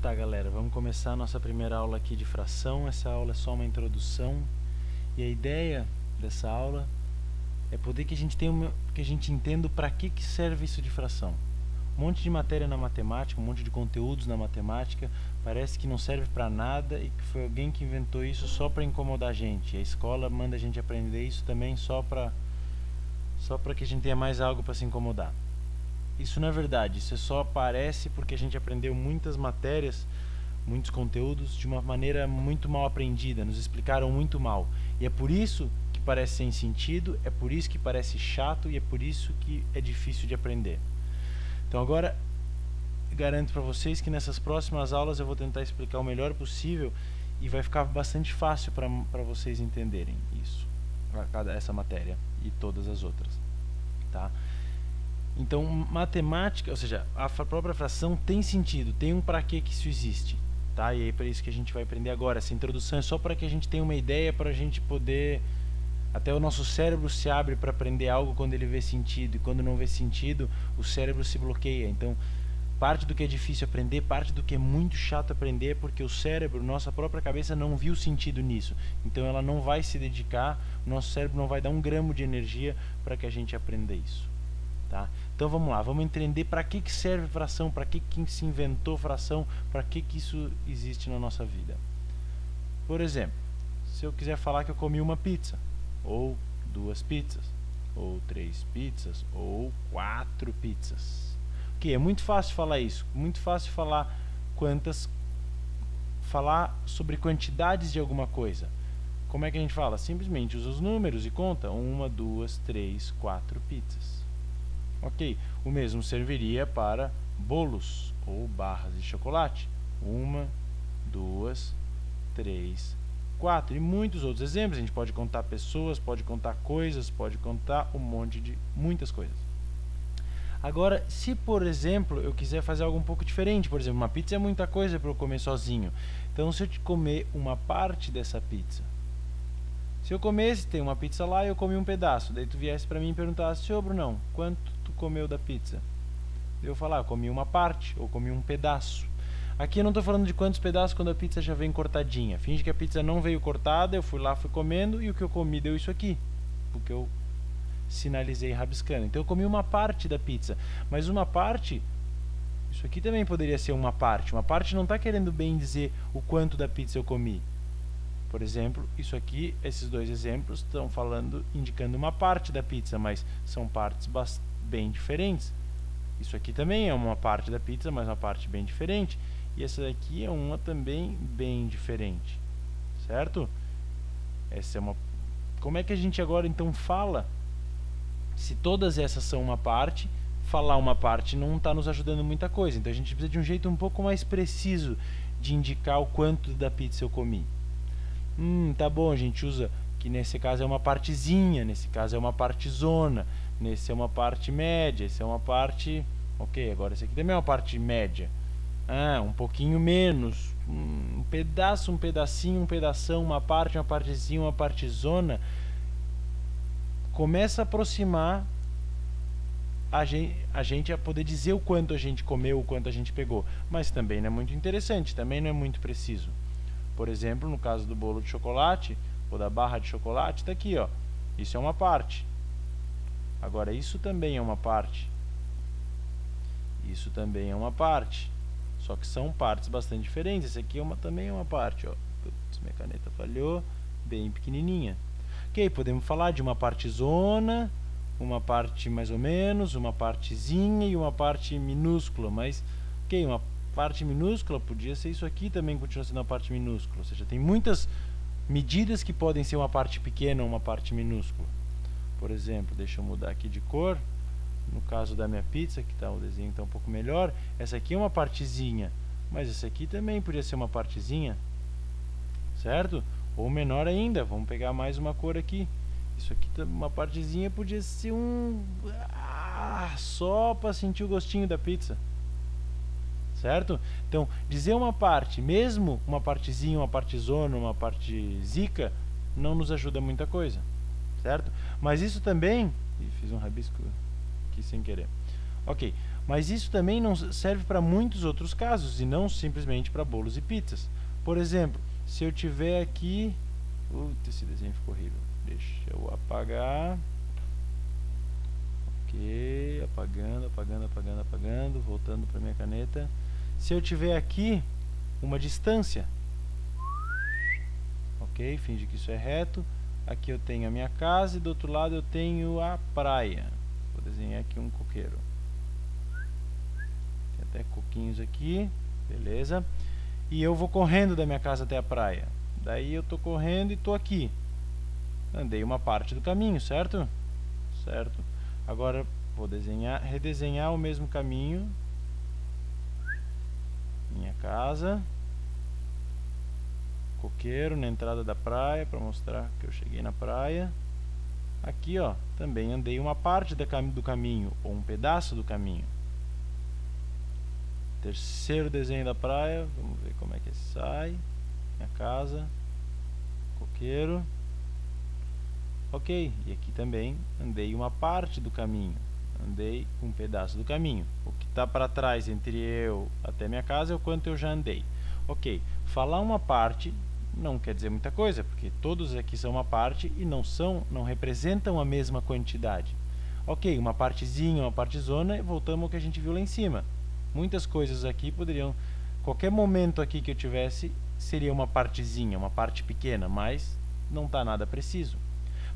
Tá, galera, vamos começar a nossa primeira aula aqui de fração. Essa aula é só uma introdução e a ideia dessa aula é poder que a gente entenda para que serve isso de fração. Um monte de matéria na matemática, um monte de conteúdos na matemática, parece que não serve para nada e que foi alguém que inventou isso só para incomodar a gente. E a escola manda a gente aprender isso também só para que a gente tenha mais algo para se incomodar. Isso não é verdade, isso só aparece porque a gente aprendeu muitas matérias, muitos conteúdos de uma maneira muito mal aprendida, nos explicaram muito mal. E é por isso que parece sem sentido, é por isso que parece chato e é por isso que é difícil de aprender. Então agora, garanto para vocês que nessas próximas aulas eu vou tentar explicar o melhor possível e vai ficar bastante fácil para vocês entenderem isso, essa matéria e todas as outras, tá? Então, matemática, ou seja, a própria fração tem sentido, tem um para que isso existe, tá? E é para isso que a gente vai aprender agora. Essa introdução é só para que a gente tenha uma ideia, para a gente poder... Até o nosso cérebro se abre para aprender algo quando ele vê sentido, e quando não vê sentido, o cérebro se bloqueia. Então, parte do que é difícil aprender, parte do que é muito chato aprender, é porque o cérebro, nossa própria cabeça, não viu sentido nisso. Então, ela não vai se dedicar, o nosso cérebro não vai dar um gramo de energia para que a gente aprenda isso. Tá? Então vamos lá, vamos entender para que serve fração, para que se inventou fração, para que isso existe na nossa vida. Por exemplo, se eu quiser falar que eu comi uma pizza, ou 2 pizzas, ou 3 pizzas, ou 4 pizzas. Ok, é muito fácil falar isso, muito fácil falar sobre quantidades de alguma coisa. Como é que a gente fala? Simplesmente usa os números e conta 1, 2, 3, 4 pizzas. Ok, o mesmo serviria para bolos ou barras de chocolate. 1, 2, 3, 4 e muitos outros exemplos. A gente pode contar pessoas, pode contar coisas, pode contar muitas coisas. Agora, se por exemplo eu quiser fazer algo um pouco diferente, por exemplo, uma pizza é muita coisa para eu comer sozinho. Então, se eu comer uma parte dessa pizza, se eu comesse, tem uma pizza lá e eu comi um pedaço, daí tu viesse para mim e perguntasse: "Ô Brunão, quanto tu comeu da pizza?" Eu falar: "Eu comi uma parte", ou comi um pedaço. Aqui eu não estou falando de quantos pedaços quando a pizza já vem cortadinha. Finge que a pizza não veio cortada, eu fui lá, fui comendo e o que eu comi deu isso aqui, porque eu sinalizei rabiscando. Então eu comi uma parte da pizza, mas uma parte, isso aqui também poderia ser uma parte. Uma parte não está querendo bem dizer o quanto da pizza eu comi. Por exemplo, isso aqui, esses dois exemplos estão indicando uma parte da pizza, mas são partes bem diferentes. Isso aqui também é uma parte da pizza, mas uma parte bem diferente. E essa daqui é uma também bem diferente, certo? Essa é uma... Como é que a gente agora então fala? Se todas essas são uma parte, falar uma parte não está nos ajudando muita coisa. Então a gente precisa de um jeito um pouco mais preciso de indicar o quanto da pizza eu comi. Tá bom, a gente usa que nesse caso é uma partezinha, nesse caso é uma partezona, nesse é uma parte média, esse é uma parte... Ok, agora esse aqui também é uma parte média. Um pouquinho menos, um pedaço, um pedacinho, um pedação, uma parte, uma partezinha, uma partezona. Começa a aproximar a gente a poder dizer o quanto a gente comeu, o quanto a gente pegou. Mas também não é muito interessante, também não é muito preciso. Por exemplo, no caso do bolo de chocolate, ou da barra de chocolate, está aqui, ó. Isso é uma parte. Agora, isso também é uma parte. Isso também é uma parte. Só que são partes bastante diferentes. Esse aqui também é uma parte, ó. Putz, minha caneta falhou. Bem pequenininha. Ok, podemos falar de uma partezona, uma parte mais ou menos, uma partezinha e uma parte minúscula. Mas, ok, uma parte minúscula podia ser isso aqui também, continua sendo uma parte minúscula. Ou seja, tem muitas medidas que podem ser uma parte pequena ou uma parte minúscula. Por exemplo, deixa eu mudar aqui de cor. No caso da minha pizza, que o desenho está um pouco melhor, essa aqui é uma partezinha, mas essa aqui também podia ser uma partezinha, certo? Ou menor ainda, vamos pegar mais uma cor aqui. Isso aqui, uma partezinha, podia ser só para sentir o gostinho da pizza. Certo? Então, dizer uma parte, mesmo uma partezinha, uma partezona, uma parte zica, não nos ajuda muita coisa, certo? Mas isso também... fiz um rabisco aqui sem querer. Ok, Mas isso também não serve para muitos outros casos, e não simplesmente para bolos e pizzas. Por exemplo, se eu tiver aqui... esse desenho ficou horrível. Deixa eu apagar. Ok, apagando, voltando para minha caneta. Se eu tiver aqui uma distância, ok, finge que isso é reto. Aqui eu tenho a minha casa e do outro lado eu tenho a praia. Vou desenhar aqui um coqueiro. Tem até coquinhos aqui, beleza. E eu vou correndo da minha casa até a praia. Daí eu tô correndo e tô aqui. Andei uma parte do caminho, certo? Certo. Agora vou redesenhar o mesmo caminho. Minha casa. Coqueiro na entrada da praia para mostrar que eu cheguei na praia. Aqui, ó, também andei uma parte do caminho ou um pedaço do caminho. Terceiro desenho da praia, vamos ver como é que sai. Minha casa, coqueiro. Ok, e aqui também andei uma parte do caminho. Andei um pedaço do caminho. O que está para trás entre eu até minha casa é o quanto eu já andei. Ok, falar uma parte não quer dizer muita coisa, porque todos aqui são uma parte e não representam a mesma quantidade. Ok, uma partezinha, uma partezona, e voltamos ao que a gente viu lá em cima. Muitas coisas aqui poderiam... Qualquer momento aqui que eu tivesse seria uma partezinha, uma parte pequena, mas não está nada preciso.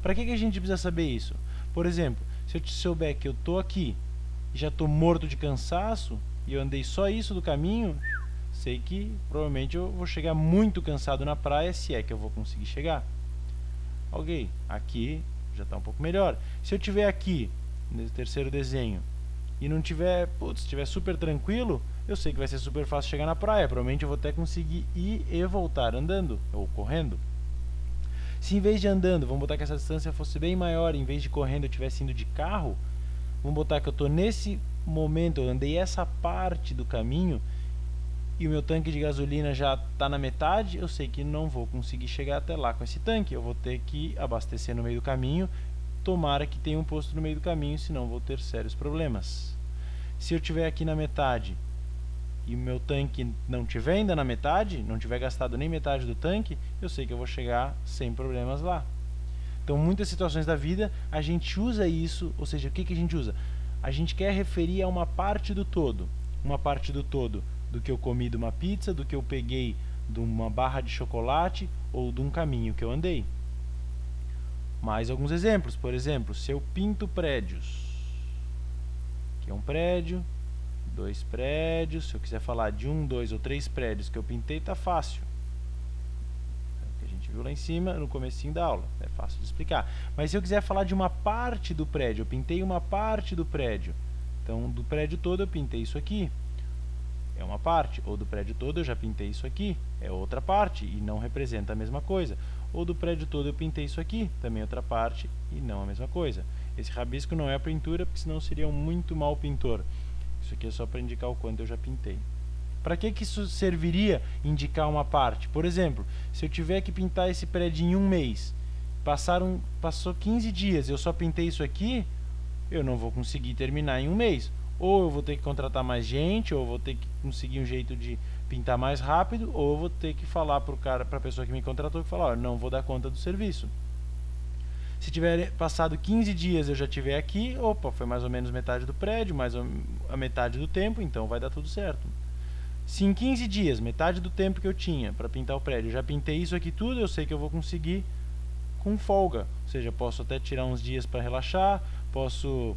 Para que a gente precisa saber isso? Por exemplo, se eu te souber que eu estou aqui e já estou morto de cansaço e eu andei só isso do caminho, sei que provavelmente eu vou chegar muito cansado na praia, se é que eu vou conseguir chegar. Ok, aqui já está um pouco melhor. Se eu estiver aqui, nesse terceiro desenho, e não tiver, estiver super tranquilo, eu sei que vai ser super fácil chegar na praia. Provavelmente eu vou até conseguir ir e voltar andando, ou correndo. Se em vez de andando, vamos botar que essa distância fosse bem maior, em vez de correndo eu estivesse indo de carro, vamos botar que eu estou nesse momento, eu andei essa parte do caminho, e o meu tanque de gasolina já está na metade, eu sei que não vou conseguir chegar até lá com esse tanque. Eu vou ter que abastecer no meio do caminho. Tomara que tenha um posto no meio do caminho, senão vou ter sérios problemas. Se eu estiver aqui na metade e o meu tanque não estiver ainda na metade, não tiver gastado nem metade do tanque, eu sei que eu vou chegar sem problemas lá. Então, muitas situações da vida a gente usa isso, ou seja, o que a gente usa? A gente quer referir a uma parte do todo. Uma parte do todo do que eu comi de uma pizza, do que eu peguei de uma barra de chocolate ou de um caminho que eu andei. Mais alguns exemplos. Por exemplo, se eu pinto prédios. Aqui é um prédio, 2 prédios. Se eu quiser falar de 1, 2 ou 3 prédios que eu pintei, está fácil. É o que a gente viu lá em cima, no comecinho da aula. É fácil de explicar. Mas se eu quiser falar de uma parte do prédio, eu pintei uma parte do prédio. Então, do prédio todo eu pintei isso aqui. É uma parte. Ou do prédio todo eu já pintei isso aqui. É outra parte e não representa a mesma coisa. Ou do prédio todo eu pintei isso aqui. Também é outra parte e não a mesma coisa. Esse rabisco não é a pintura, porque senão seria um muito mau pintor. Isso aqui é só para indicar o quanto eu já pintei. Para que isso serviria indicar uma parte? Por exemplo, se eu tiver que pintar esse prédio em um mês, passou 15 dias e eu só pintei isso aqui, eu não vou conseguir terminar em um mês. Ou eu vou ter que contratar mais gente, ou eu vou ter que conseguir um jeito de pintar mais rápido, ou eu vou ter que falar para a pessoa que me contratou, que falar, não vou dar conta do serviço. Se tiver passado 15 dias eu já estiver aqui, opa, foi mais ou menos metade do prédio, mais a metade do tempo, então vai dar tudo certo. Se em 15 dias, metade do tempo que eu tinha para pintar o prédio, eu já pintei isso aqui tudo, eu sei que eu vou conseguir com folga. Ou seja, posso até tirar uns dias para relaxar, posso...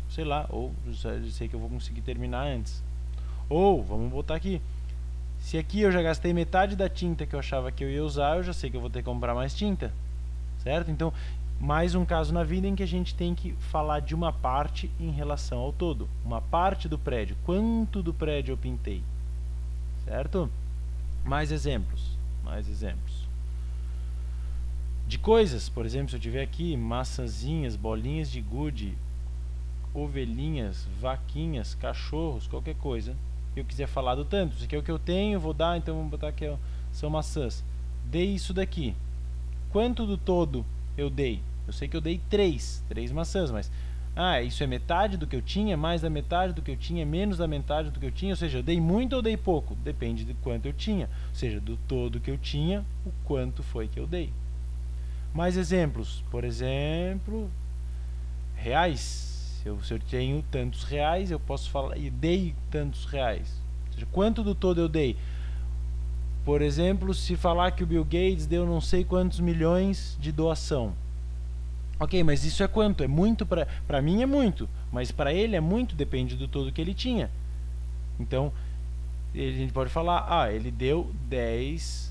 sei lá, ou sei que eu vou conseguir terminar antes. Ou, vamos botar aqui, se aqui eu já gastei metade da tinta que eu achava que eu ia usar, eu já sei que eu vou ter que comprar mais tinta, certo? Então, mais um caso na vida em que a gente tem que falar de uma parte em relação ao todo. Uma parte do prédio, quanto do prédio eu pintei, certo? Mais exemplos, de coisas, por exemplo, se eu tiver aqui maçãzinhas, bolinhas de gude, ovelhinhas, vaquinhas, cachorros, qualquer coisa, eu quiser falar do tanto, isso aqui é o que eu tenho, vou dar, então vamos botar aqui, ó, são maçãs. Dei isso daqui. Quanto do todo eu dei? Eu sei que eu dei 3 maçãs, mas Ah, isso é metade do que eu tinha, mais da metade do que eu tinha, menos da metade do que eu tinha, ou seja, eu dei muito ou dei pouco? Depende de quanto eu tinha, ou seja, do todo que eu tinha, o quanto foi que eu dei. Mais exemplos, por exemplo, reais. Se eu tenho tantos reais, eu posso falar, e dei tantos reais. Ou seja, quanto do todo eu dei? Por exemplo, se falar que o Bill Gates deu não sei quantos milhões de doação. Ok, mas isso é quanto? É muito para mim é muito, mas para ele é muito, depende do todo que ele tinha. Então, a gente pode falar, ele deu 10%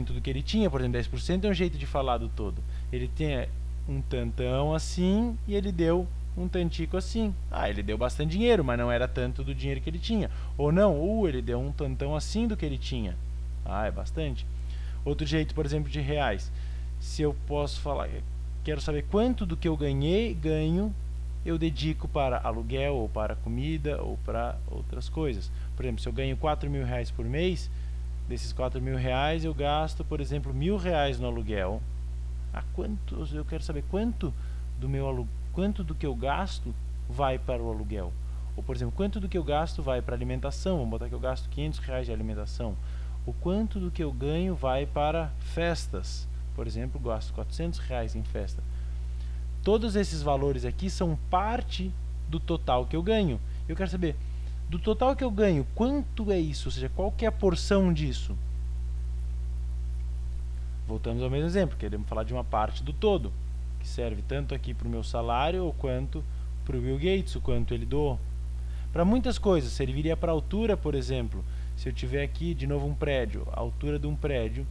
do que ele tinha, por exemplo, 10% é um jeito de falar do todo. Ele tinha um tantão assim e ele deu um tantico assim. Ele deu bastante dinheiro, mas não era tanto do dinheiro que ele tinha. Ou não, ele deu um tantão assim do que ele tinha. É bastante. Outro jeito, por exemplo, de reais. Se eu posso falar, quero saber quanto do que eu ganho, eu dedico para aluguel, ou para comida, ou para outras coisas. Por exemplo, se eu ganho 4 mil reais por mês, desses 4 mil reais eu gasto, por exemplo, R$1.000 no aluguel. Eu quero saber quanto do que eu gasto vai para o aluguel. Ou, por exemplo, quanto do que eu gasto vai para alimentação. Vamos botar que eu gasto R$500 de alimentação. O quanto do que eu ganho vai para festas. Por exemplo, gasto R$400 em festa. Todos esses valores aqui são parte do total que eu ganho. Eu quero saber, do total que eu ganho, quanto é isso? Ou seja, qual que é a porção disso? Voltamos ao mesmo exemplo, queremos falar de uma parte do todo, que serve tanto aqui para o meu salário, ou quanto para o Bill Gates, o quanto ele doou. Para muitas coisas, serviria para a altura, por exemplo. Se eu tiver aqui, de novo, um prédio, a altura de um prédio,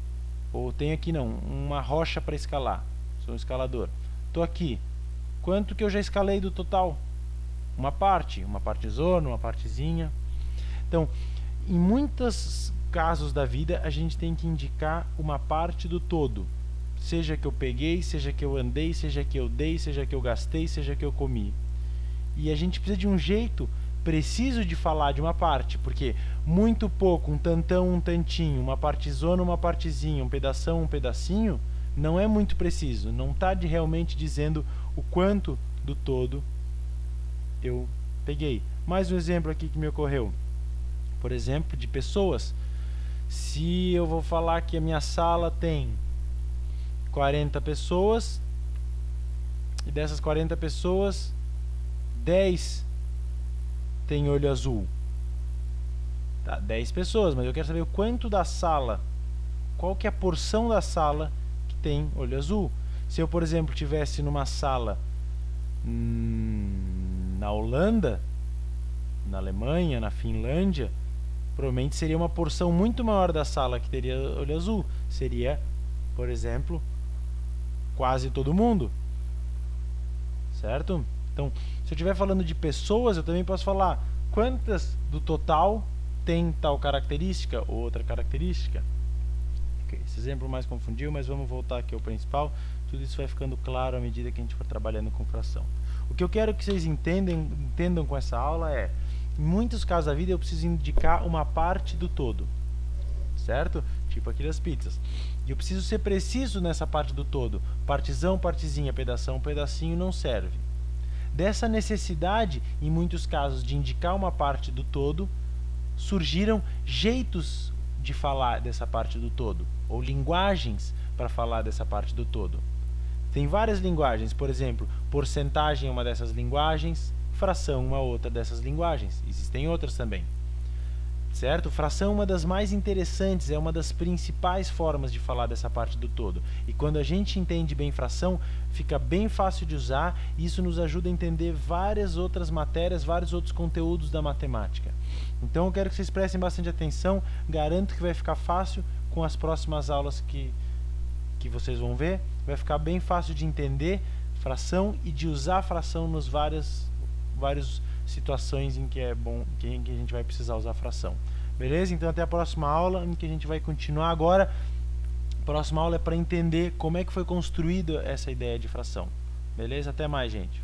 ou tenho aqui, uma rocha para escalar, sou um escalador. Estou aqui, quanto que eu já escalei do total? Uma partezona, uma partezinha. Então, em muitos casos da vida, a gente tem que indicar uma parte do todo. Seja que eu peguei, seja que eu andei, seja que eu dei, seja que eu gastei, seja que eu comi. E a gente precisa de um jeito preciso de falar de uma parte, porque muito pouco, um tantão, um tantinho, uma partezona, uma partezinha, um pedação, um pedacinho, não é muito preciso, não está realmente dizendo o quanto do todo eu peguei. Mais um exemplo aqui que me ocorreu, por exemplo, de pessoas. Se eu vou falar que a minha sala tem 40 pessoas, e dessas 40 pessoas, 10 tem olho azul. Tá, 10 pessoas, mas eu quero saber o quanto da sala, qual que é a porção da sala que tem olho azul. Se eu, por exemplo, tivesse numa sala na Holanda, na Alemanha, na Finlândia, provavelmente seria uma porção muito maior da sala que teria olho azul. Seria, por exemplo, quase todo mundo. Certo? Então, se eu estiver falando de pessoas, eu também posso falar quantas do total tem tal característica ou outra característica. Okay, esse exemplo mais confundiu, mas vamos voltar aqui ao principal. Tudo isso vai ficando claro à medida que a gente for trabalhando com fração. O que eu quero que vocês entendam com essa aula é, em muitos casos da vida eu preciso indicar uma parte do todo, certo? Tipo aqui das pizzas. E eu preciso ser preciso nessa parte do todo. Partezão, partezinha, pedação, pedacinho não serve. Dessa necessidade, em muitos casos, de indicar uma parte do todo, surgiram jeitos de falar dessa parte do todo, ou linguagens para falar dessa parte do todo. Tem várias linguagens, por exemplo, porcentagem é uma dessas linguagens, fração uma outra dessas linguagens. Existem outras também. Certo? Fração é uma das mais interessantes, é uma das principais formas de falar dessa parte do todo. E quando a gente entende bem fração, fica bem fácil de usar e isso nos ajuda a entender várias outras matérias, vários outros conteúdos da matemática. Então eu quero que vocês prestem bastante atenção, garanto que vai ficar fácil com as próximas aulas que vocês vão ver. Vai ficar bem fácil de entender fração e de usar fração nos várias situações em que é bom, em que a gente vai precisar usar fração. Beleza? Então até a próxima aula, em que a gente vai continuar agora. A próxima aula é para entender como é que foi construída essa ideia de fração. Beleza? Até mais, gente.